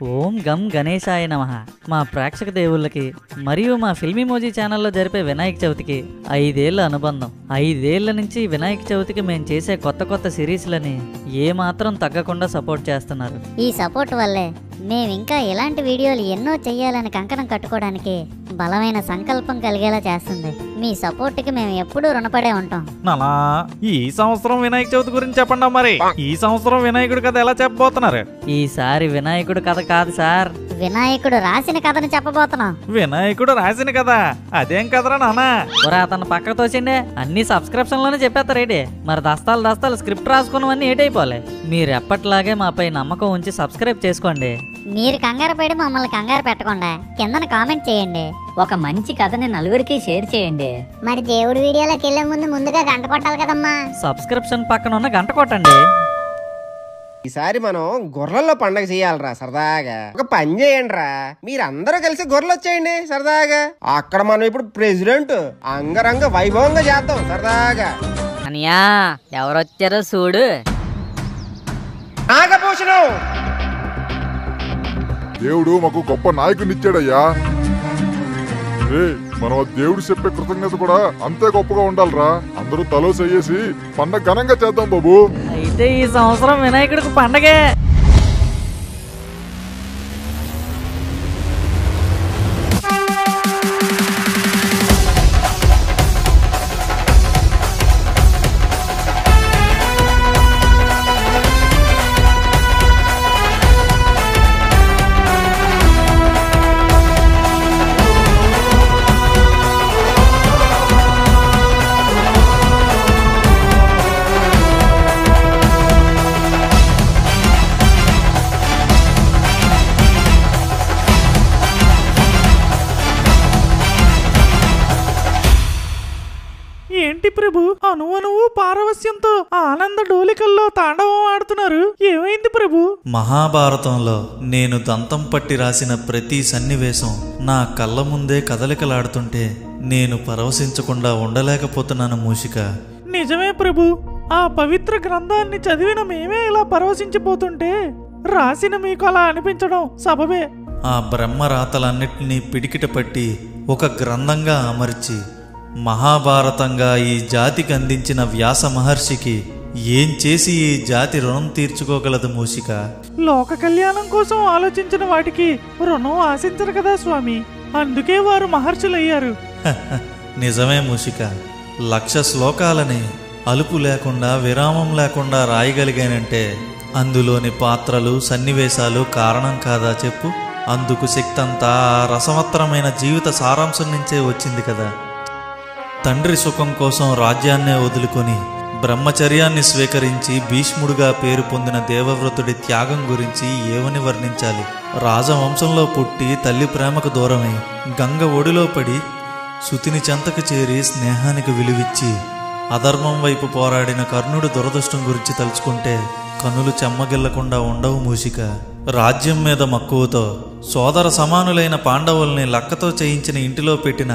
ఓం గం గణేశాయ నమః. మా ప్రేక్షక దేవుళ్ళకి మరియు మా ఫిల్మీమోజీ ఛానల్లో జరిపే వినాయక చవితికి 5 ఏళ్ల అనుబంధం. 5 ఏళ్ల నుంచి వినాయక చవితికి మేము చేసే కొత్త సిరీస్లని ఏమాత్రం తగ్గకుండా సపోర్ట్ చేస్తున్నారు. ఈ సపోర్ట్ వల్లే మేము ఇంకా ఇలాంటి వీడియోలు ఎన్నో చెయ్యాలని కంకణం కట్టుకోవడానికి బలమైన సంకల్పం కలిగేలా చేస్తుంది. మీ సపోర్ట్కి మేము ఎప్పుడూ రుణపడే ఉంటాం. నాలా ఈ సంవత్సరం వినాయక చవితి గురించి చెప్పండి. మరి ఈ సంవత్సరం వినాయకుడి కథ ఎలా చెప్పబోతున్నారు? ఈసారి వినాయకుడు కథ కాదు సార్, వినాయకుడు రాసిన కథను చెప్పబోతున్నాం. వినాయకుడు రాసిన కథ? అదేం కథరా నానా? అతను పక్కకు తోచిండే అన్ని సబ్స్క్రిప్షన్ లోనే చెప్పేస్తారేంటి? మరి దస్తాలు స్క్రిప్ట్ రాసుకున్నవన్నీ ఏటైపోలే. మీరు ఎప్పట్లాగే మాపై నమ్మకం ఉంచి సబ్స్క్రైబ్ చేసుకోండి. మీరు కంగారు పడి మమ్మల్ని కంగారు పెట్టకుండా కిందన కామెంట్ చేయండి. ఒక మంచి కథని నలుగురికి షేర్ చేయండి. మరి దేవుడి వీడియోలోకి వెళ్లే ముందుగా గంట కొట్టాలి కదమ్మా. సబ్స్క్రిప్షన్ పక్కన ఉన్న గంట కొట్టండి. ఈసారి మనం గొర్రెల్లో పండగ చేయాలరా సరదాగా. ఒక పని చేయండి రా, మీరందరూ కలిసి గొర్రెలు వచ్చేయండి సరదాగా. అక్కడ మనం ఇప్పుడు ప్రెసిడెంట్ అంగరంగ వైభవంగా చేద్దాం సరదాగా. అనియా ఎవరొచ్చారో చూడు. నాగభూషణం దేవుడు మాకు గొప్ప నాయకునిచ్చాడయ్యా. మనం దేవుడు చెప్పే కృతజ్ఞత కూడా అంతే గొప్పగా ఉండాలిరా. అందరూ తలో చేసి పండగ ఘనంగా చేద్దాం బాబు. అయితే ఈ సంవత్సరం వినాయకుడికి పండగే. ఏంటి ప్రభు, అనువనువు పారవస్యంతో ఆనంద డోలికల్లో తాండవం ఆడుతున్నారు? ఏమైంది ప్రభు? మహాభారతంలో నేను దంతం పట్టి రాసిన ప్రతి సన్నివేశం నా కళ్ళ ముందే కదలికలాడుతుంటే నేను పరవశించకుండా ఉండలేకపోతున్నాను మూషిక. నిజమే ప్రభు, ఆ పవిత్ర గ్రంథాన్ని చదివిన మేమే ఇలా పరవశించిపోతుంటే రాసిన మీకు అలా అనిపించడం సబబే. ఆ బ్రహ్మరాతలన్నిటినీ పిడికిట పట్టి ఒక గ్రంథంగా అమర్చి మహాభారతంగా ఈ జాతికి అందించిన వ్యాస మహర్షికి ఏం చేసి ఈ జాతి రుణం తీర్చుకోగలదు మూషిక? లోక కళ్యాణం కోసం ఆలోచించిన వాటికి రుణం ఆశించరు కదా స్వామి, అందుకే వారు మహర్షులయ్యారు. నిజమే మూషిక, 1,00,000 శ్లోకాలని అలుపు లేకుండా విరామం లేకుండా రాయగలిగానంటే అందులోని పాత్రలు సన్నివేశాలు కారణం కాదా చెప్పు? అందుకు శక్తంతా ఆ రసవత్తరమైన జీవిత సారాంశం నుంచే వచ్చింది కదా. తండ్రి సుఖం కోసం రాజ్యాన్నే వదులుకొని బ్రహ్మచర్యాన్ని స్వీకరించి భీష్ముడిగా పేరు పొందిన దేవవ్రతుడి త్యాగం గురించి ఏమని వర్ణించాలి? రాజవంశంలో పుట్టి తల్లి ప్రేమకు దూరమై గంగ ఒడిలో పడి సుతిని చెంతకు చేరి స్నేహానికి విలువిచ్చి అధర్మం వైపు పోరాడిన కర్ణుడి దురదృష్టం గురించి తలుచుకుంటే కన్నులు చెమ్మగిల్లకుండా ఉండవు మూషిక. రాజ్యం మీద మక్కువతో సోదర సమానులైన పాండవుల్ని లక్కతో చేయించిన ఇంటిలో పెట్టిన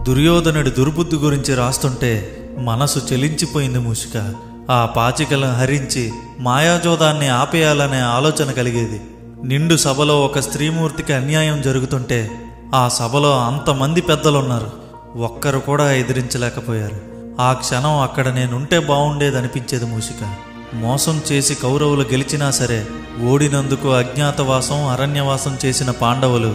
దుర్యోధనుడి దుర్బుద్ధి గురించి రాస్తుంటే మనసు చెలించిపోయింది మూషిక. ఆ పాచికలను హరించి మాయాజోదాన్ని ఆపేయాలనే ఆలోచన కలిగేది. నిండు సభలో ఒక స్త్రీమూర్తికి అన్యాయం జరుగుతుంటే ఆ సభలో అంతమంది పెద్దలున్నారు, ఒక్కరు కూడా ఎదిరించలేకపోయారు. ఆ క్షణం అక్కడ నేనుంటే బాగుండేదనిపించేది మూషిక. మోసం చేసి కౌరవులు గెలిచినా సరే ఓడినందుకు అజ్ఞాతవాసం అరణ్యవాసం చేసిన పాండవులు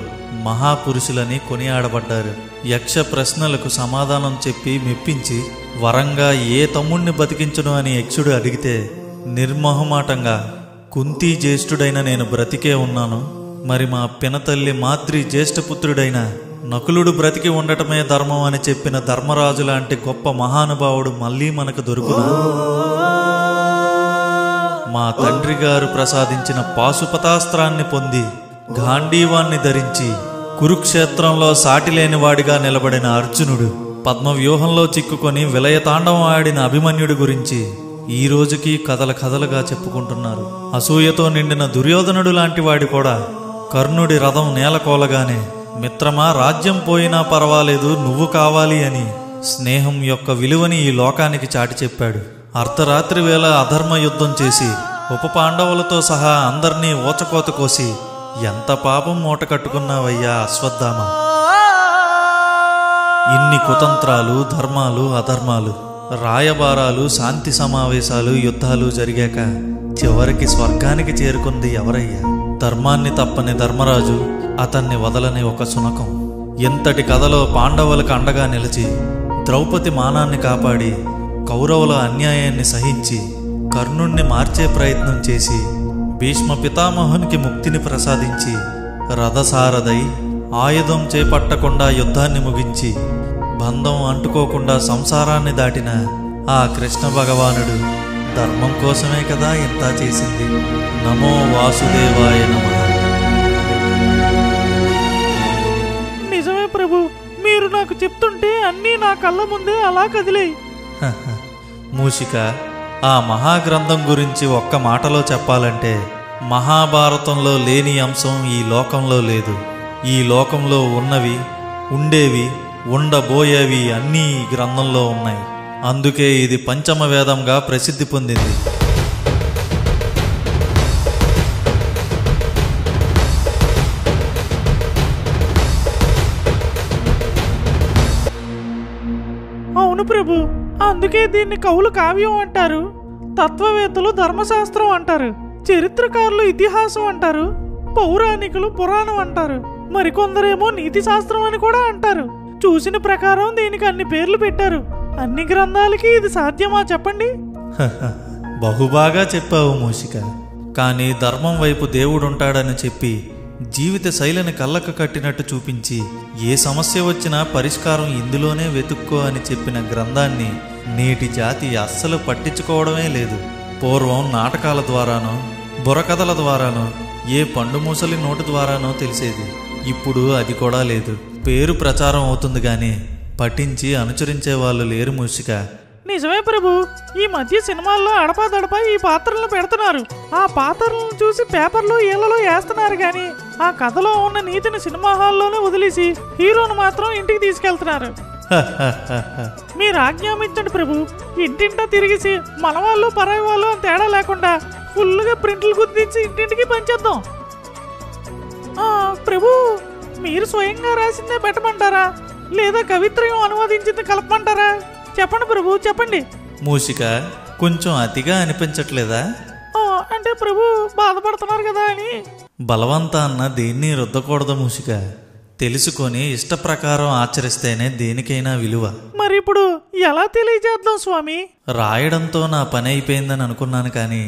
మహాపురుషులని కొనియాడబడ్డారు. యక్ష ప్రశ్నలకు సమాధానం చెప్పి మెప్పించి వరంగా ఏ తమ్ముణ్ణి బతికించును అని యక్షుడు అడిగితే నిర్మోహమాటంగా కుంతీ జ్యేష్ఠుడైన నేను బ్రతికే ఉన్నాను, మరి మా పినతల్లి మాద్రి జ్యేష్ఠపుత్రుడైన నకులుడు బ్రతికి ఉండటమే ధర్మం అని చెప్పిన ధర్మరాజు లాంటి గొప్ప మహానుభావుడు మళ్ళీ మనకు దొరుకునా? మా తండ్రి గారు ప్రసాదించిన పాశుపతాస్త్రాన్ని పొంది గాంధీవాన్ని ధరించి కురుక్షేత్రంలో సాటిలేని వాడిగా నిలబడిన అర్జునుడు, పద్మవ్యూహంలో చిక్కుకొని విలయతాండవం ఆడిన అభిమన్యుడి గురించి ఈ రోజుకి కథలుగా చెప్పుకుంటున్నారు. అసూయతో నిండిన దుర్యోధనుడు లాంటి వాడి కూడా కర్ణుడి రథం నేలకోలగానే మిత్రమా రాజ్యం పోయినా పర్వాలేదు నువ్వు కావాలి అని స్నేహం యొక్క విలువని ఈ లోకానికి చాటి చెప్పాడు. అర్ధరాత్రి వేళ అధర్మ యుద్ధం చేసి ఉప పాండవులతో సహా అందర్నీ ఓచకోత కోసి ఎంత పాపం మూట కట్టుకున్నావయ్యా అశ్వత్థామ. ఇన్ని కుతంత్రాలు, ధర్మాలు, అధర్మాలు, రాయబారాలు, శాంతి సమావేశాలు, యుద్ధాలు జరిగాక చివరికి స్వర్గానికి చేరుకుంది ఎవరయ్యా? ధర్మాన్ని తప్పని ధర్మరాజు, అతన్ని వదలని ఒక శునకం. ఎంతటి కథలో పాండవులకు అండగా నిలిచి ద్రౌపది మానాన్ని కాపాడి కౌరవుల అన్యాయాన్ని సహించి కర్ణుణ్ణి మార్చే ప్రయత్నం చేసి భీష్మ పితామహునికి ముక్తిని ప్రసాదించి రథసారథై ఆయుధం చేపట్టకుండా యుద్ధాన్ని ముగించి బంధం అంటుకోకుండా సంసారాన్ని దాటిన ఆ కృష్ణ భగవానుడు ధర్మం కోసమే కదా ఇంత చేసింది. నమో వాసుదేవాయ నమః. నిజమే ప్రభు, మీరు నాకు చెప్తుంటే అన్నీ నా కళ్ళ ముందే అలా కదిలేయి. మూషిక, ఆ మహాగ్రంథం గురించి ఒక్క మాటలో చెప్పాలంటే మహాభారతంలో లేని అంశం ఈ లోకంలో లేదు. ఈ లోకంలో ఉన్నవి, ఉండేవి, ఉండబోయేవి అన్నీ ఈ గ్రంథంలో ఉన్నాయి. అందుకే ఇది పంచమ వేదంగా ప్రసిద్ధి పొందింది. అవును ప్రభు, అందుకే దీన్ని కవులు కావ్యం అంటారు, తత్వవేత్తలు ధర్మశాస్త్రం అంటారు, చరిత్రకారులు ఇతిహాసం అంటారు, పౌరాణికులు పురాణం అంటారు, మరికొందరేమో నీతి శాస్త్రం అని కూడా అంటారు. చూసిన ప్రకారం దీనికి అన్ని పేర్లు పెట్టారు. అన్ని గ్రంథాలకి ఇది సాధ్యమా చెప్పండి? బహుబాగా చెప్పావు మూషిక. కానీ ధర్మం వైపు దేవుడుంటాడని చెప్పి జీవిత శైలిని కళ్ళకు కట్టినట్టు చూపించి ఏ సమస్య వచ్చినా పరిష్కారం ఇందులోనే వెతుక్కో అని చెప్పిన గ్రంథాన్ని నేటి జాతి అస్సలు పట్టించుకోవడమే లేదు. పూర్వం నాటకాల ద్వారానో, బుర్రకథల ద్వారానో, ఏ పండు మూసలి నోటు ద్వారానో తెలిసేది. ఇప్పుడు అది కూడా లేదు. పేరు ప్రచారం అవుతుంది గాని పఠించి అనుసరించే వాళ్ళు లేరు మూషిక. నిజమే ప్రభు, ఈ మధ్య సినిమాల్లో అడపాదడపా ఈ పాత్రలను పెడుతున్నారు. ఆ పాత్రలను చూసి పేపర్లు ఇళ్లలో వేస్తున్నారు గాని ఆ కథలో ఉన్న నీతిని సినిమా హాల్లోనే వదిలేసి హీరోను మాత్రం ఇంటికి తీసుకెళ్తున్నారు. మీరు ఆజ్ఞాపించండి ప్రభు, ఇంటింటా తిరిగేసి మన వాళ్ళు పరాయి వాళ్ళు అని తేడా లేకుండా ఫుల్గా ప్రింట్లు గుర్తించి ఇంటింటికి పంచేద్దాం. ప్రభు, మీరు స్వయంగా రాసిందే పెట్టమంటారా లేదా కవిత్రయం అనువదించింది కలపమంటారా? చెప్పండి ప్రభు, చెప్పండి. మూషిక, కొంచెం అతిగా అనిపించట్లేదా? అంటే ప్రభు బాధపడుతున్నారు కదా అని. బలవంతాన్న దేన్ని రుద్దకూడదు మూషిక. తెలుసుకొని ఇష్ట ప్రకారం ఆచరిస్తేనే దేనికైనా విలువ. మరి ఇప్పుడు ఎలా తెలియజేద్దాం స్వామి? రాయడంతో నా పని అయిపోయిందని అనుకున్నాను కానీ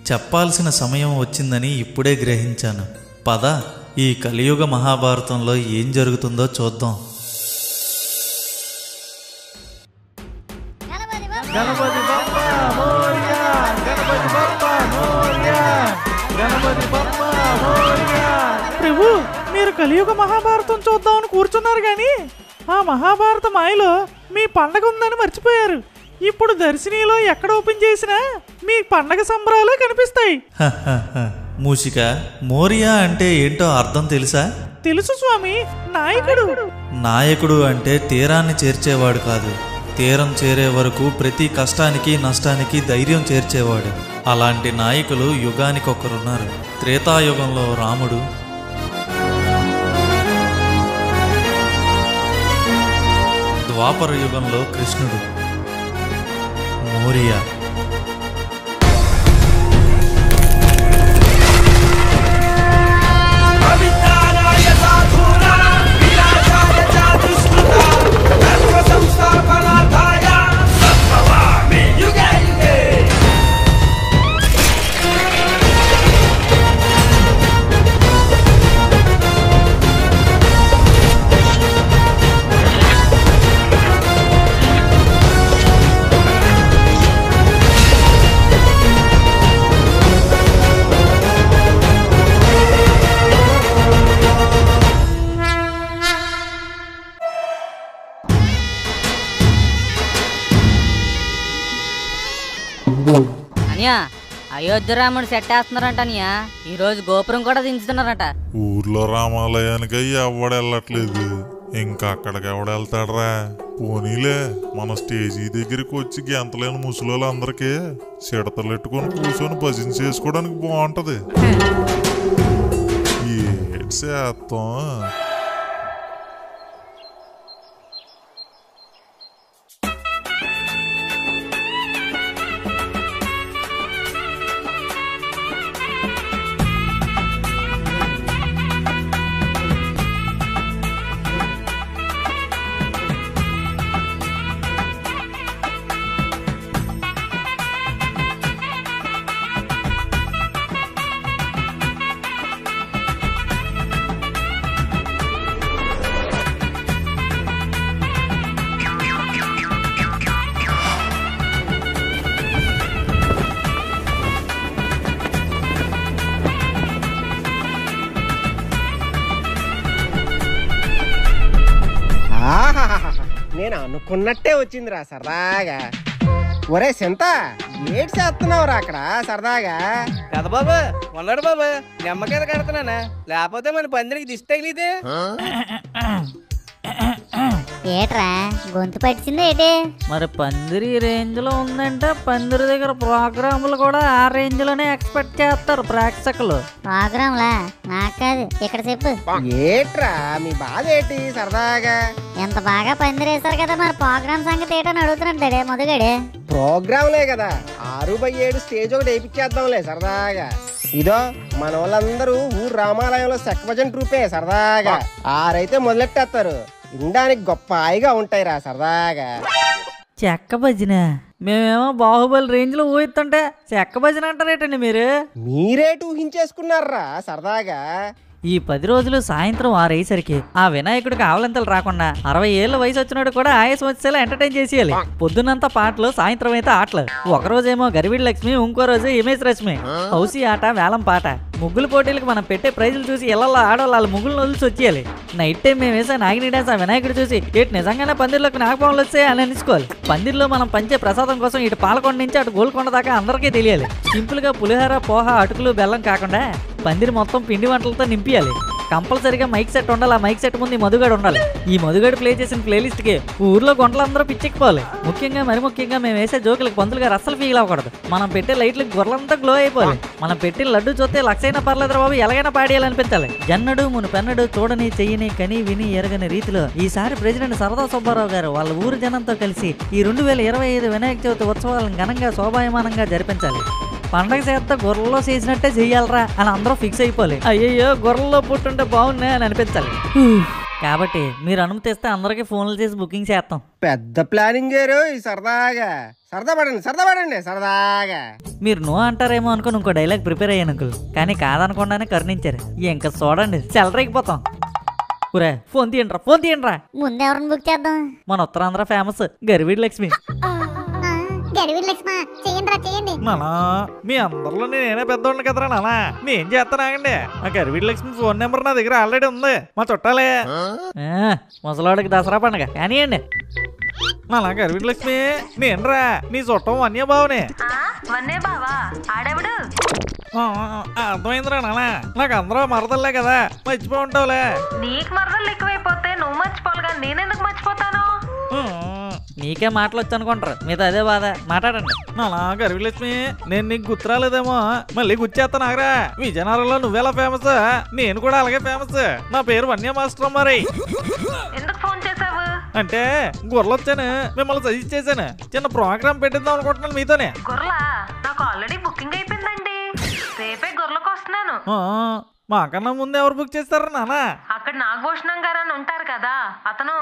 చెప్పాల్సిన సమయం వచ్చిందని ఇప్పుడే గ్రహించాను. పద, ఈ కలియుగ మహాభారతంలో ఏం జరుగుతుందో చూద్దాం. గణపతి బప్ప మోరియా, గణపతి బప్ప మోరియా, గణపతి బప్ప మోరియా. ప్రభు, మీరు కలియుగ మహాభారతం చూద్దామని కూర్చున్నారు గాని ఆ మహాభారత మాయలో మీ పండగ ఉందని మర్చిపోయారు. ఇప్పుడు దర్శినిలో ఎక్కడ ఓపెన్ చేసినా మీ పండగ సంబరాలే కనిపిస్తాయి. మూషిక, మోరియా అంటే ఏంటో అర్థం తెలుసా? తెలుసు స్వామి, నాయకుడు. నాయకుడు అంటే తీరాన్ని చేర్చేవాడు కాదు, తీరం చేరే వరకు ప్రతి కష్టానికి నష్టానికి ధైర్యం చేర్చేవాడు. అలాంటి నాయకులు యుగానికొకరున్నారు. త్రేతాయుగంలో రాముడు, ద్వాపర యుగంలో కృష్ణుడు, మోరియా. అనియా, అయోధ్య రాముడు సెట్ వేస్తున్నారంట అనియా. ఈ రోజు గోపురం కూడా దించుతున్నారట. ఊర్లో రామాలయానికి ఎవడెళ్ళట్లేదు, ఇంకా అక్కడికి ఎవడెళ్తాడరా? పోనీలే, మన స్టేజీ దగ్గరికి వచ్చి గెంతలేని ముసలోళ్ళు అందరికీ సిడతలు ఎట్టుకొని కూర్చొని భజన చేసుకోవడానికి బాగుంటది. చేస్తాం. నేను అనుకున్నట్టే వచ్చిందిరా సరదాగా. ఒరే సింత ఏడ్ చేస్తున్నావురా అక్కడ సరదాగా? కదా బాబా, ఉన్నాడు బాబా, నిమ్మకాయలు కడుతున్నానా, లేకపోతే మన పందిరికి దిష్టి తగిలితే. ఏట్రా గొంతు పట్టింది ఏంటి? మరి పందిరి రేంజ్ లో ఉందంటే పందిరి దగ్గర ప్రోగ్రాములు కూడా ఆ రేంజ్ లోనే ఎక్స్పెక్ట్ చేస్తారు ప్రేక్షకులు. ప్రోగ్రాంలా? నాకు కాదు, ఇక్కడ చెప్పు. ఏట్రా మీ బాధ ఏంటి సరదాగా? ఎంత బాగా పందిరేశారు కదా, మరి ప్రోగ్రామ్ సంగతి ఏంటని అడుగుతున్నాడు మొదగడే. ప్రోగ్రాంలే కదా, 6x7 స్టేజ్ ఒకటి వేయించేద్దాంలే సరదాగా. ఇదో మన వాళ్ళందరూ ఊరు రామాలయంలో సెక్వజన్ ట్రూపే సరదాగా. ఆరైతే మొదలెట్టేస్తారు, వినడానికి గొప్ప హాయిగా ఉంటాయిరా సరదాగా. చెక్క భజన? మేమేమో బాహుబలి రేంజ్ లో ఊహిస్తుంటే చెక్క భజన అంటారేటండి మీరు? మీరేటు ఊహించేసుకున్నారా సరదాగా? ఈ 10 రోజులు సాయంత్రం 6 అయ్యేసరికి ఆ వినాయకుడికి ఆవలింతలు రాకుండా 60 ఏళ్ళ వయసు వచ్చినాడు కూడా ఆయాసం వచ్చేలా ఎంటర్టైన్ చేసేయాలి. పొద్దున్నంతా పాటలు, సాయంత్రం అయితే ఆటలు. ఒక రోజేమో గరివిడి లక్ష్మి, ఇంకో రోజు ఇమేజ్ రశ్మి. హౌసీ ఆట, వేలం పాట. ముగ్గులు పోటీలకు మనం పెట్టే ప్రైజులు చూసి ఇళ్లలో ఆడవాళ్ళు వాళ్ళ ముగ్గులు వదిలిసి వచ్చేయాలి. నైట్ టైం మేము వేసే నాగిని డాన్స్ ఆ వినాయకుడు చూసి ఏటు నిజంగానే పందిర్లోకి నాగపాములు వచ్చాయి అని అనుకోవాలి. పందిర్లో మనం పంచే ప్రసాదం కోసం ఇటు పాలకొండ నుంచి అటు గోల్కొండ దాకా అందరికీ తెలియాలి. సింపుల్ గా పులిహోర, పోహ, అటుకులు, బెల్లం కాకుండా పందిరి మొత్తం పిండి వంటలతో నింపియాలి. కంపల్సరీగా మైక్ సెట్ ఉండాలి. ఆ మైక్ సెట్ ముందు ఈ మధుగాడు ఉండాలి. ఈ మధుగాడు ప్లే చేసిన ప్లేలిస్ట్ కి ఊర్లో గొంటలందరూ పిచ్చెక్కిపోవాలి. ముఖ్యంగా మేము వేసే జోకులకు పంతులు గారు అస్సలు ఫీల్ అవ్వకూడదు. మనం పెట్టే లైట్లకు గొర్రెలంతా గ్లో అయిపోవాలి. మనం పెట్టే లడ్డు చూస్తే లక్షైనా పర్లేదు బాబు, ఎలాగైనా పాడేయాలనిపించాలి. జన్నడు మునుపెన్నడు చూడని, చెయ్యని, కని, విని, ఎరగని రీతిలో ఈసారి ప్రెసిడెంట్ సరదా సుబ్బారావు గారు వాళ్ళ ఊరు జనంతో కలిసి ఈ 2025 వినాయక చవితి ఉత్సవాలను ఘనంగా శోభాయమానంగా జరిపించాలి. పండగ చేస్తే గొర్రెల్లో చేసినట్టే చెయ్యాలరా అని అందరూ ఫిక్స్ అయిపోవాలి. అయ్యయ్యో గొర్రెల్లో పుట్టుంటే బాగున్నాయి అని అనిపించాలి. కాబట్టి మీరు అనుమతిస్తే అందరికీ ఫోన్లు చేసి బుకింగ్ చేస్తాం. పెద్ద ప్లానింగ్ సరదాగా. సరదా పడండి సరదాగా. మీరు నో అంటారేమో అనుకుని ఇంకో డైలాగ్ ప్రిపేర్ అయ్యాను అంకుల్, కానీ కాదనకుండానే కరుణించారు. ఇంకా చూడండి చెలరైపోతాం. ఊరే ఫోన్ తీయండిరా. ముందెవరిని బుక్ చేద్దాం? మన ఉత్తరాంధ్ర ఫేమస్ గరివిడి లక్ష్మి. నానా మీ అందరిలో నేనే పెద్దోడిని కదరా నానా. నేను చేస్తానాగండి. ఆ గరివిడి లక్ష్మి ఫోన్ నెంబర్ నా దగ్గర ఆల్రెడీ ఉంది. మా చుట్టాలే. ముసలాడికి దసరా పండుగ కానీయండి. నానా గరివిడి లక్ష్మి నేనురా, నీ చుట్టం వన్యబావునే. అర్థమైందిరా నానా, నాకు అందరూ మరదల్లే కదా, మర్చిపో ఉంటావులే. నీకు మరదలు ఎక్కువైపోతే నువ్వు మర్చిపోవాలిగా, నేనెందుకు మర్చిపోతాను? నీకే మాటలు వచ్చి అనుకుంటారు, మీతో అదే బాధ. మాట్లాడండి. నానా గరివిడి లక్ష్మి నేను నీకు గుర్తురాలేదేమో, మళ్ళీ గుర్చేస్తాను ఆగరా. విజయనగరంలో నువ్వెలా ఫేమస్, నేను కూడా అలాగే ఫేమస్. నా పేరు వన్య మాస్టర్. మరి ఎందుకు ఫోన్ చేసావు? అంటే గొర్రెలు వచ్చాను, మిమ్మల్ని సజెస్ట్ చేశాను. చిన్న ప్రోగ్రామ్ పెట్టిద్దాం అనుకుంటున్నాను మీతోనే. గొర్రెలా? నాకు ఆల్రెడీ బుకింగ్ అయిపోయిందండి. రేపే గొర్రెలకు వస్తున్నాను. మాకన్నా ముందు ఎవరు బుక్ చేస్తారా నానా? అక్కడ నాగభూషణం గారు అని ఉంటారు కదా, అతను.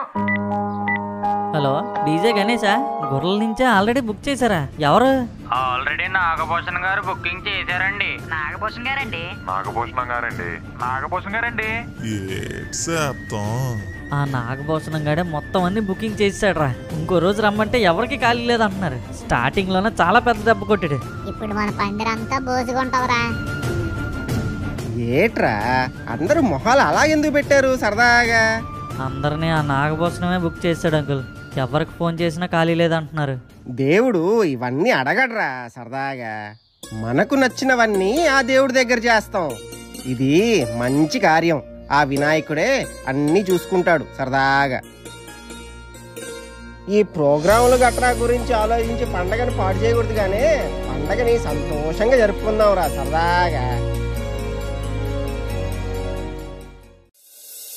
Hello DJ Ganesha? గొర్రెల నుంచే ఆల్రెడీ బుక్ చేశారా? ఎవరు? ఆల్రెడీ నాగభూషణ్ గారు బుకింగ్ చేశారండి. నాగభూషణ్ గారండి. ఆ నాగభూషణం గాడే మొత్తం అన్ని బుకింగ్ చేసాడు రా. ఇంకో రోజు రమ్మంటే ఎవరికి ఖాళీ లేదంటున్నారు. స్టార్టింగ్ లోనే చాలా పెద్ద దెబ్బ కొట్టాడు. ఇప్పుడు మన పందిరంతా బోసుకుంటావురా. ఏట్రా అందరూ మొహాలు అలా ఎందుకు పెట్టారు సరదాగా? అందరినీ ఆ నాగభూషణమే బుక్ చేశాడు అంకుల్. ఎవరికి ఫోన్ చేసినా ఖాళీ లేదంటున్నారు. దేవుడు ఇవన్నీ అడగడ్రా సరదాగా. మనకు నచ్చినవన్నీ ఆ దేవుడి దగ్గర చేస్తాం. ఇది మంచి కార్యం. ఆ వినాయకుడే అన్నీ చూసుకుంటాడు సరదాగా. ఈ ప్రోగ్రాములు గట్రా గురించి ఆలోచించి పండగని పాడు చేయకూడదు, కానీ పండగని సంతోషంగా జరుపుకుందాం రా సరదాగా.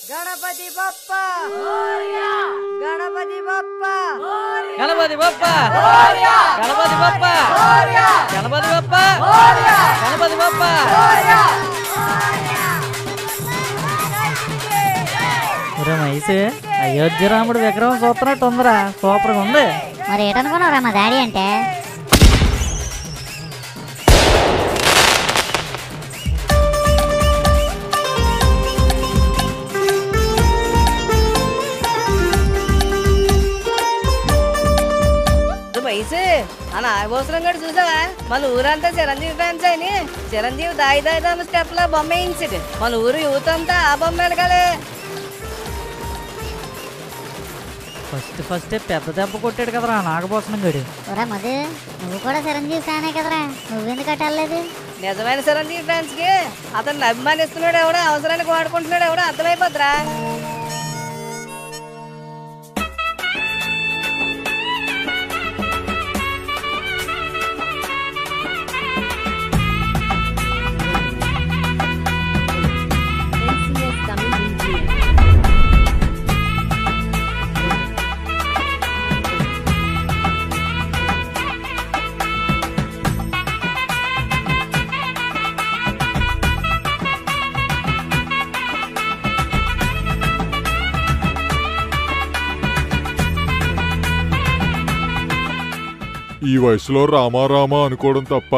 గణపతి బప్ప గణపతి బప్ప గణపతి బప్ప గణపతి బప్ప గణపతి బప్ప గణపతి బప్ప. ఒరే మైసే, అయోధ్య రాముడు విగ్రహం చూస్తున్నట్టు ఉందిరా, సూపర్గా ఉంది. మరి ఏటనుకున్నావురా మా డాడీ అంటే? వయసు ఆ నాగభూషణం కూడా చూసావా? మన ఊరంతా చిరంజీవి ఫ్యాన్స్ అని చిరంజీవి దాయి దాయి స్టెప్ లో బొమ్మ వేయించాడు. మన ఊరు యూత్ అంతా ఆ బొమ్మ వెనకాలే. ఫస్టే పెద్ద దెబ్బ కొట్టాడు కదరా నాగభూషణం గడి. ఒరా మధు, నువ్వు కూడా చిరంజీవి ఫ్యానే కదరా, నువ్వెందుకు అట్టలేదు? నిజమైన చిరంజీవి ఫ్యాన్స్ కి అతన్ని అభిమానిస్తున్నాడు ఎవడో, అవసరానికి వాడుకుంటున్నాడు ఎవడో అర్థమైపోద్దిరా. ఈ వయసులో రామారామా అనుకోవడం తప్ప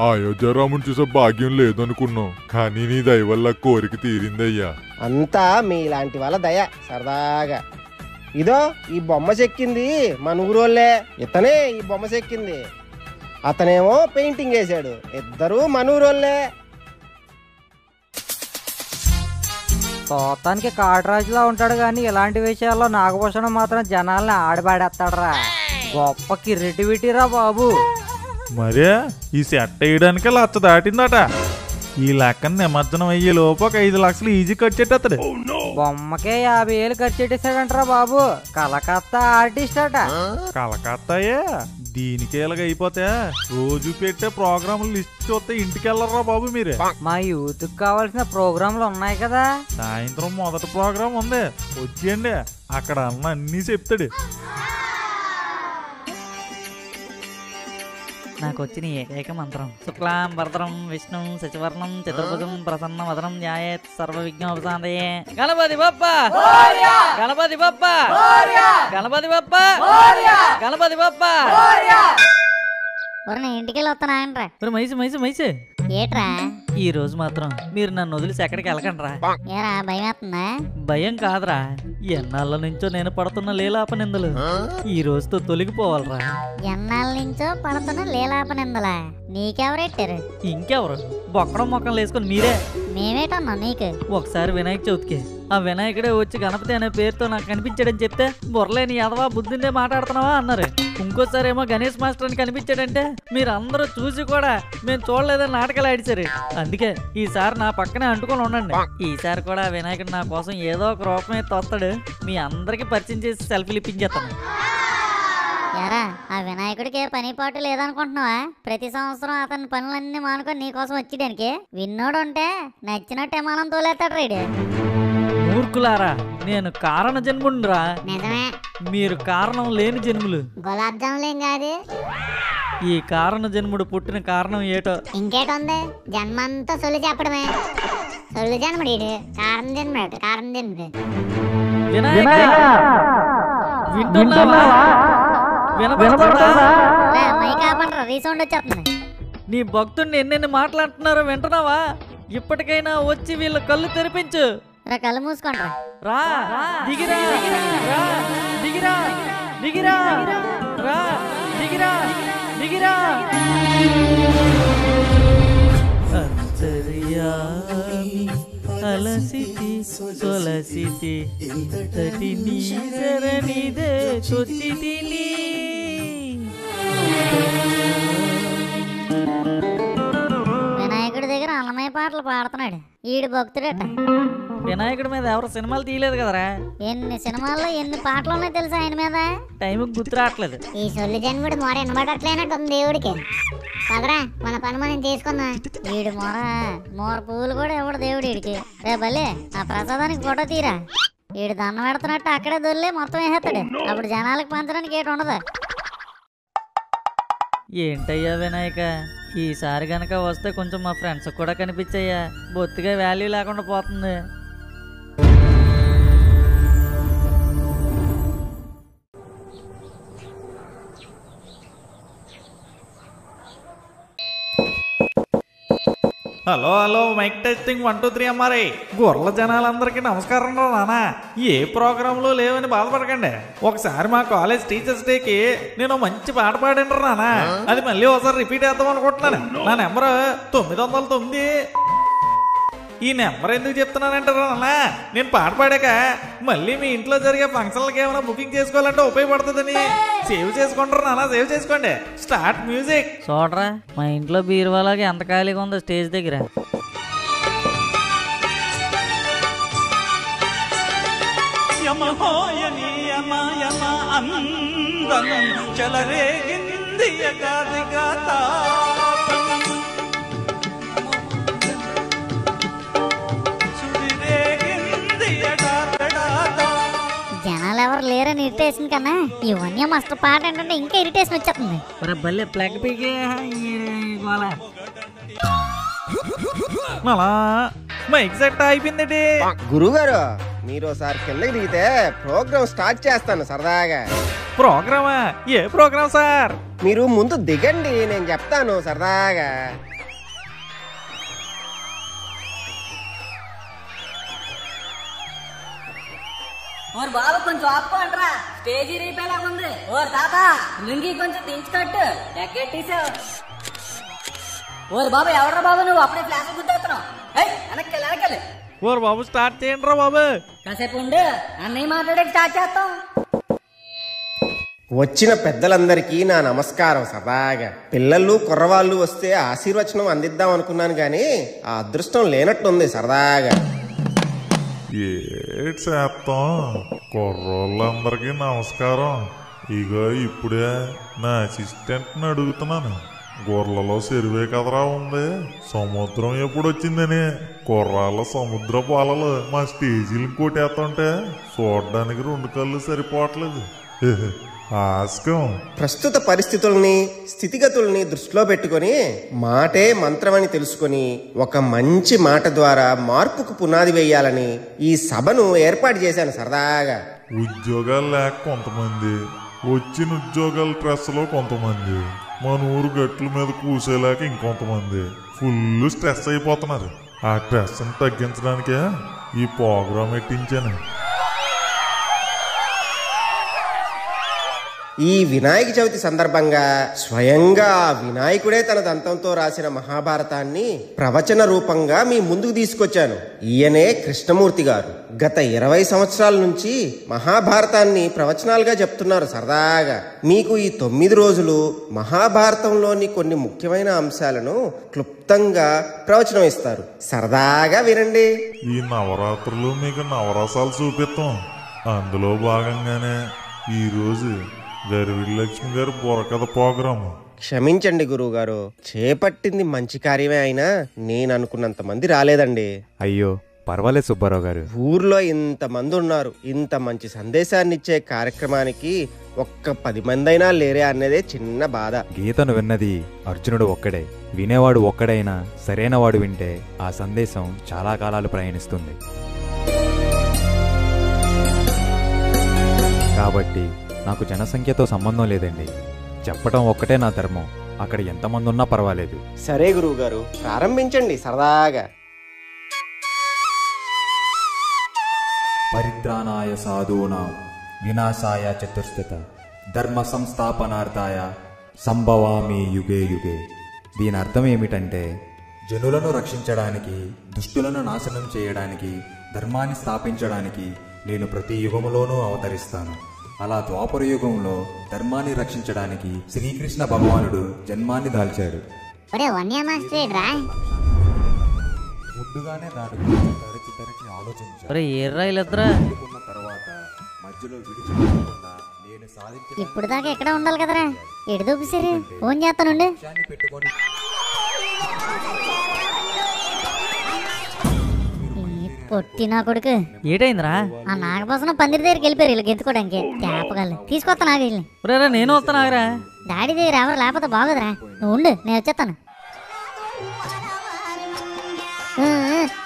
అయోధ్య రాముని చూసే భాగ్యం లేదనుకున్నాం, కానీ నీ దయ వల్ల కోరిక తీరిందయ్యా. అంతా మీలాంటి వాళ్ళ దయ. సరదాగా ఇదో ఈ బొమ్మ చెక్కింది మన ఊరోళ్ళే. ఇతనే ఈ బొమ్మ చెక్కింది, అతనేమో పెయింటింగ్ వేసాడు. ఇద్దరు మన ఊరోళ్ళే. చూడటానికి కాటరాజులా ఉంటాడు కానీ ఇలాంటి విషయాల్లో నాగభూషణం మాత్రం జనాల్ని ఆడబాడేస్తాడరా. గొప్ప కిరీటివిటీరా బాబు. మరే ఈ సెట్ వేయడానికి లచ్చ దాటిందట. ఈ లెక్కన నిమజ్జనం అయ్యే లోపు ఒక 5 లక్షలు ఈజీ ఖర్చు పెట్టేస్తాడు. బొమ్మకే 50,000 ఖర్చు పెట్టేశాడంటరా బాబు. కలకత్తా ఆర్టిస్ట్ అట. కలకత్తాయే దీనికి ఇలాగ అయిపోతే రోజు పెట్టే ప్రోగ్రాములు లిస్ట్ చూస్తే ఇంటికి వెళ్ళరా బాబు మీరే. మా యూత్ కావాల్సిన ప్రోగ్రాంలు ఉన్నాయి కదా. సాయంత్రం మొదటి ప్రోగ్రాం ఉంది, వచ్చేయండి. అక్కడ అన్నీ చెప్తాడు. నాకు వచ్చిన ఏకైక మంత్రం శుక్లాం వరదరం విష్ణు శశివర్ణం చతుర్భుజం ప్రసన్న వదనం న్యాయేత్ సర్వ విఘ్నోపశాంతయే. గణపతి బప్ప గణపతి బప్ప గణపతి బప్ప గణపతి బప్ప. ఇంటికి వెళ్ళి వస్తానా? మైసే ఏట్రా ఈ రోజు మాత్రం మీరు నన్ను వదిలేసి ఎక్కడికి వెళ్ళకండి. ఏరా భయం వేస్తుందా? భయం కాదురా, ఎన్నాళ్ళ నుంచో నేను పడుతున్న లీలాపనిందలు ఈ రోజుతో తొలగిపోవాలరా. ఎన్నాళ్ళ నుంచో పడుతున్న లీలాపనిందలా నీకెవరెట్టారు? ఇంకెవరు? బొక్కడం మొక్కలు వేసుకుని మీరే. మేమేటన్నా నీకు? ఒకసారి వినాయక చవితికి ఆ వినాయకుడే వచ్చి గణపతి అనే పేరుతో నాకు కనిపించాడని చెప్తే బుర్రలేని యాదవా బుద్ధిందే మాట్లాడుతున్నావా అన్నారు. ఇంకోసారి ఏమో గణేష్ మాస్టర్ అని కనిపించాడంటే మీరు అందరూ చూసి కూడా మేము చూడలేదని నాటకాలు ఆడిచారు. అందుకే ఈసారి నా పక్కనే అంటుకొని ఉండండి. ఈసారి కూడా వినాయకుడు నా కోసం ఏదో ఒక రూపమే తోస్తాడు. మీ అందరికి పరిచయం చేసి సెల్ఫీలు ఇప్పించేస్తాను. యారా ఆ వినాయకుడికి పని పాటు లేదనుకుంటున్నావా? ప్రతి సంవత్సరం అతని పనులన్నీ మానుకొని నీకోసం వచ్చేయడానికి. విన్నోడు ఉంటే నచ్చినట్టు విమానం తోలేస్తాడు రైడు. మూర్ఖులారా, నేను కారణ జన్ముడురా. నిజమే, మీరు కారణం లేని జన్ములు. గులాబ్ జాములేం కాదు. ఈ కారణ జన్ముడు పుట్టిన కారణం ఏటో ఇంకేటుంది? జన్మంతా సొల్లు చెప్పడమే. సొల్లు జన్ముడు కారణ జన్ముడు. కారణ జన్ముడు రీసౌండ్ వచ్చేస్తుంది. నీ భక్తుడిని ఎన్నెన్ని మాట్లాడుతున్నారో వింటున్నావా? ఇప్పటికైనా వచ్చి వీళ్ళ కళ్ళు తెరిపించు. కళ్ళు మూసుకోండి. రా దిగిరా, రా దిగిరా, దిగిరా, రా దిగిరా, దిగిరా. అలసితి సొలసితి తటి నీరనిదే తొచ్చితిని. వినాయకుడి దగ్గర అన్నమయ్య పాట పాటలు పాడుతున్నాడు. ఈడు భక్తుడట. వినాయకుడి మీద ఎవరు సినిమాలు తీయలేదు కదరా. ఎన్ని సినిమాల్లో ఎన్ని పాటలు ఉన్నాయి తెలుసా ఆయన మీద? టైంకి గుర్తు రావట్లేదు. ఈ సొల్లు జన్ముడు మొర వినబడట్లేనట్టుంది దేవుడికి. కదరా మన పని మనం చేసుకుందాం. ఈడు మొర పువ్వులు కూడా ఇవ్వడు దేవుడు ఈడికి. రే భలే ఆ ప్రసాదానికి ఫోటో తీరా. ఈడు దండం పెడుతున్నట్టు అక్కడే దొల్లి మొత్తం వేసేస్తాడు. అప్పుడు జనాలకు పంచడానికి ఏటి ఉండదు. ఏంటయ్యా వినాయక, ఈసారి గనక వస్తే కొంచెం మా ఫ్రెండ్స్ కూడా కనిపించయ్యా. బొత్తిగా వాల్యూ లేకుండా పోతుంది. హలో హలో మైక్ టెస్టింగ్ 1 2 3 అమ్మారే. గొర్రెల జనాలందరికీ నమస్కారం రా నాన్న. ఏ ప్రోగ్రాంలు లేవని బాధపడకండి. ఒకసారి మా కాలేజ్ టీచర్స్ డేకి నేను మంచి పాట పాడాను రా నాన్న. అది మళ్ళీ ఒకసారి రిపీట్ చేద్దాం అనుకుంటున్నాను. నా నెంబర్ 909. ఈ నెంబర్ ఎందుకు చెప్తున్నానంటారా నాన్న, నేను పాట పాడాక మళ్ళీ మీ ఇంట్లో జరిగే ఫంక్షన్లకి ఏమైనా బుకింగ్ చేసుకోవాలంటే ఉపయోగపడుతుందని. సేవ్ చేసుకుంటారు నాన్న, సేవ్ చేసుకోండి. Start music. చూడరా మా ఇంట్లో బీరువాలాగా ఎంత ఖాళీగా ఉందో స్టేజ్ దగ్గర. జనాలు ఎవరు లేరని ఇరిటేషన్ కన్నా ఈ వన్య మాస్టర్ పాట ఏంటంటే ఇంకా ఇరిటేషన్ వచ్చేస్తుంది. భలే ప్లగ్ పీకి మైక్ సెట్ అయిపోయింది. గురుగారు మీరు ఒకసారి కిందకి దిగితే ప్రోగ్రామ్ స్టార్ట్ చేస్తాను సరదాగా. ప్రోగ్రామా? ఏ ప్రోగ్రామ్ సార్? మీరు ముందు దిగండి, నేను చెప్తాను సరదాగా. ఓర్ బాబు కొంచెం ఆపుకోండిరా, స్టేజీ రీపేలా ఉంది. ఓర్ తాత లుంగి కొంచెం దించుకట్టు, ఎగ్గెట్టేసావు. ఓర్ బాబు ఎవడ్రా బాబు నువ్వు అప్పుడే ఫ్లాష్ గుద్దేస్తున్నావు. వెనక్కి వెనకాలి. ఓర్ బాబు స్టార్ట్ చేయండి రా బాబు. కాసేపు ఉండు, అన్నయ్య మాట్లాడే స్టార్ట్ చేస్తాం. వచ్చిన పెద్దలందరికీ నా నమస్కారం సరదాగా. పిల్లలు కుర్రవాళ్ళు వస్తే ఆశీర్వచనం అందిద్దాం అనుకున్నాను గాని ఆ అదృష్టం లేనట్టుంది సరదాగా. ఏడ్ చేస్తాం. కుర్రోళ్ళందరికీ నమస్కారం. ఇక ఇప్పుడే నా అసిస్టెంట్ని అడుగుతున్నాను, గొర్రెలలో చెరువే కదరా ఉంది, సముద్రం ఎప్పుడు వచ్చిందని. కుర్రాళ్ళ సముద్రపు అలలు మా స్టేజీలు కొట్టేస్తుంటే చూడడానికి 2 కళ్ళు సరిపోవట్లేదు. ఆస్కం. ప్రస్తుత పరిస్థితుల్ని స్థితిగతుల్ని దృష్టిలో పెట్టుకొని మాటే మంత్రమని తెలుసుకొని ఒక మంచి మాట ద్వారా మార్పుకు పునాది వేయాలని ఈ సభను ఏర్పాటు చేశాను సరదాగా. ఉద్యోగాలు లేక కొంతమంది, వచ్చిన ఉద్యోగాల స్ట్రెస్లో కొంతమంది, మన ఊరు గట్ల మీద కూసేలాక ఇంకొంతమంది ఫుల్ స్ట్రెస్ అయిపోతున్నారు. ఆ స్ట్రెస్ని తగ్గించడానికే ఈ ప్రోగ్రాం ఎట్టించాను. ఈ వినాయక చవితి సందర్భంగా స్వయంగా వినాయకుడే తన దంతంతో రాసిన మహాభారతాన్ని ప్రవచన రూపంగా మీ ముందుకు తీసుకొచ్చాను. ఈయనే కృష్ణమూర్తి గారు. గత 20 సంవత్సరాల నుంచి మహాభారతాన్ని ప్రవచనాలుగా చెప్తున్నారు సరదాగా. మీకు ఈ 9 రోజులు మహాభారతంలోని కొన్ని ముఖ్యమైన అంశాలను క్లుప్తంగా ప్రవచనం ఇస్తారు. సరదాగా వినండి. ఈ నవరాత్రులు మీకు నవరసాలు చూపిస్తాం. అందులో భాగంగానే ఈరోజు గరివిడి లక్ష్మి గారు బుర్రకథ ప్రోగ్రాము. క్షమించండి గురువు గారు, చేపట్టింది మంచి కార్యమే అయినా నేను అనుకున్నంత మంది రాలేదండి. అయ్యో పర్వాలేదు సుబ్బారావు గారు. ఊర్లో ఇంతమంది ఉన్నారు, ఇంత మంచి సందేశాన్ని ఇచ్చే కార్యక్రమానికి ఒక్క 10 మంది అయినా లేరే అన్నదే చిన్న బాధ. గీతను విన్నది అర్జునుడు ఒక్కడే, వినేవాడు ఒక్కడైనా సరైన వాడు వింటే ఆ సందేశం చాలా కాలాలు ప్రయాణిస్తుంది. కాబట్టి నాకు జనసంఖ్యతో సంబంధం లేదండి, చెప్పటం ఒక్కటే నా ధర్మం. అక్కడ ఎంతమంది ఉన్నా పర్వాలేదు. సరే గురువు గారు, ప్రారంభించండి సరదాగా. పరిత్రాణాయ సాధూనాం వినాశాయ చతుర్స్థిత ధర్మ సంస్థాపనార్థాయ సంభవామి యుగే యుగే. దీని అర్థం ఏమిటంటే జనులను రక్షించడానికి, దుష్టులను నాశనం చేయడానికి, ధర్మాన్ని స్థాపించడానికి నేను ప్రతి యుగములోనూ అవతరిస్తాను. అలా ద్వాపర యుగంలో ధర్మాన్ని రక్షించడానికి శ్రీకృష్ణ భగవానుడు జన్మాన్ని దాల్చాడు. ముందుగానే దాని గురించి తరచి ఆలోచించాను. ఒరే ఏర్రా వీళ్ళిద్దరా తర్వాత మధ్యలో విడిచిపెట్టకుండా నేను సాధించిన ఇప్పుడు దాకా ఎక్కడ ఉండాలి కదరా, ఎడు చూపిసిరి. ఫోన్ చేస్తానుండి. పెట్టుకొని పొట్టి నా కొడుకు ఏటైందిరా? ఆ నాగభూషణం పందిరి దగ్గరికి వెళ్ళిపోయారు వీళ్ళు గెంతుకోవడానికి. తేపగలు తీసుకొస్తా నాకు వెళ్ళి. ఒరేరా నేను వస్తానాగరా. డాడీ దగ్గర ఎవరు లేకపోతే బాగోదురా, నువ్వు ఉండు నేను వచ్చేస్తాను.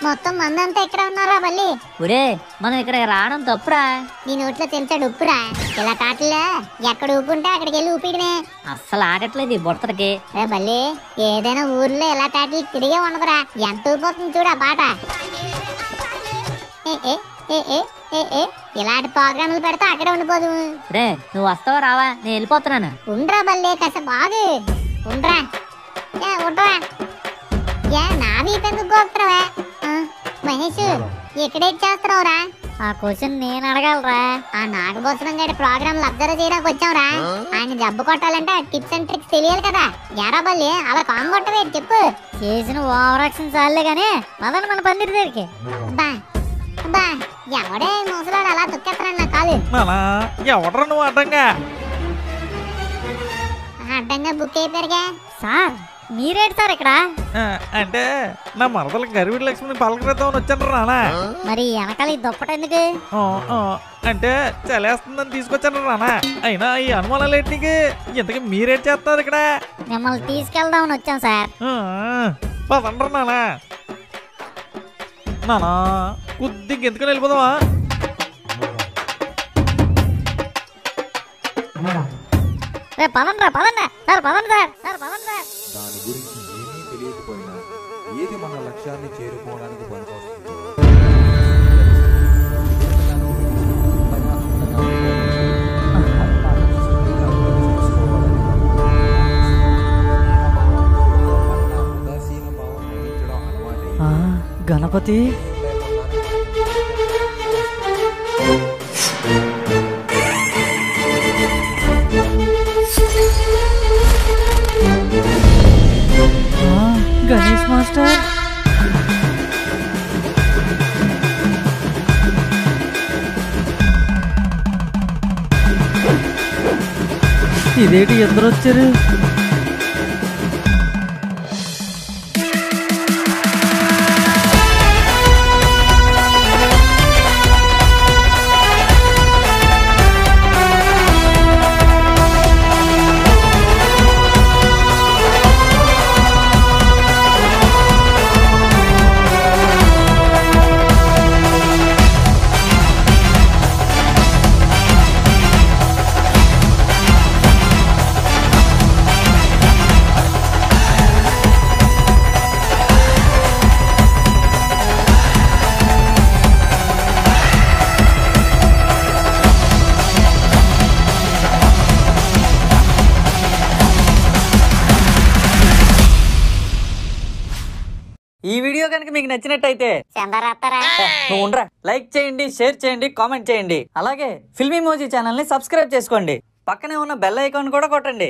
మొత్తం మందంతా ఇక్కడ ఉన్నారా మళ్ళీ? ఒరే మనం ఇక్కడ రావడం తప్పురా. నీ నోట్లో తెలిసాడు ఉప్పురా. ఇలా కాటలే ఎక్కడ ఊపుంటే అక్కడికి వెళ్ళి ఊపిడమే. అస్సలు ఆగట్లేదు ఈ బుడతకి. రే మళ్ళీ ఏదైనా ఊర్లో ఇలా తాటలు తిరిగే ఉండదురా. ఎంత ఊపోతుంది చూడు ఆ పాట. ఇలాంటి ప్రోగ్రాంలు పెడితే అక్కడే ఉండిపోదు. రే నువ్వు వస్తావా రావా? నేను వెళ్ళిపోతున్నాను. ఉండరా బల్లే కాసేపు బాగు ఉండరా. ఉండరా నావి పెందుకు గోపుతావా మహేష్? ఇక్కడే చేస్తున్నావురా? ఆ క్వశ్చన్ నేను అడగాలరా. ఆ నాగభూషణం గడి ప్రోగ్రాంలు అబ్జర్వ్ చేయడానికి వచ్చావురా. ఆయన జబ్బు కొట్టాలంటే టిప్స్ అండ్ ట్రిక్స్ తెలియాలి కదా. ఎరా బల్లి అలా కామ్ కొట్టవే చెప్పు. చేసిన ఓవర్ యాక్షన్ చాలే గానీ పదండి మన పందిరి దగ్గరికి. బా బా ఎవడే ముసలాడు అలా తొక్కేస్తాను నా కాలు. ఎవడరా నువ్వు అడ్డంగా? అడ్డంగా బుక్ అయిపోయారుగా సార్. మీరేంటి సార్ ఇక్కడ? అంటే నా మరదల గరివిడి లక్ష్మిని పలకరిద్దామని వచ్చాను రానా. మరి వెనకాల ఈ దుప్పటి ఎందుకు? అంటే చలేస్తుందని తీసుకొచ్చాను రానా. అయినా ఈ అనుమానాలు ఏంటి? ఇంతకీ మీరేం చేస్తారు ఇక్కడ? మిమ్మల్ని తీసుకెళ్దామని వచ్చాం సార్. పదండ్రా నానా. నానా కొద్దిగా ఎందుకని వెళ్ళిపోదామా? పదండ్రా పదండి సార్. పదండి సార్. సార్ పదండి సార్. దాని గురించి ఏమీ తెలియకపోయినా ఏది మన లక్ష్యాన్ని చేరుకోవడానికి పనికొస్తుంది. గణపతి గణేష్ మాస్టర్. ఇదేంటి ఇద్దరు వచ్చారు? ఈ వీడియో కనుక మీకు నచ్చినట్టయితే నువ్వు ఉండరా, లైక్ చేయండి, షేర్ చేయండి, కామెంట్ చేయండి. అలాగే ఫిల్మీ మోజీ ఛానల్ ని సబ్స్క్రైబ్ చేసుకోండి. పక్కనే ఉన్న బెల్ ఐకాన్ కూడా కొట్టండి.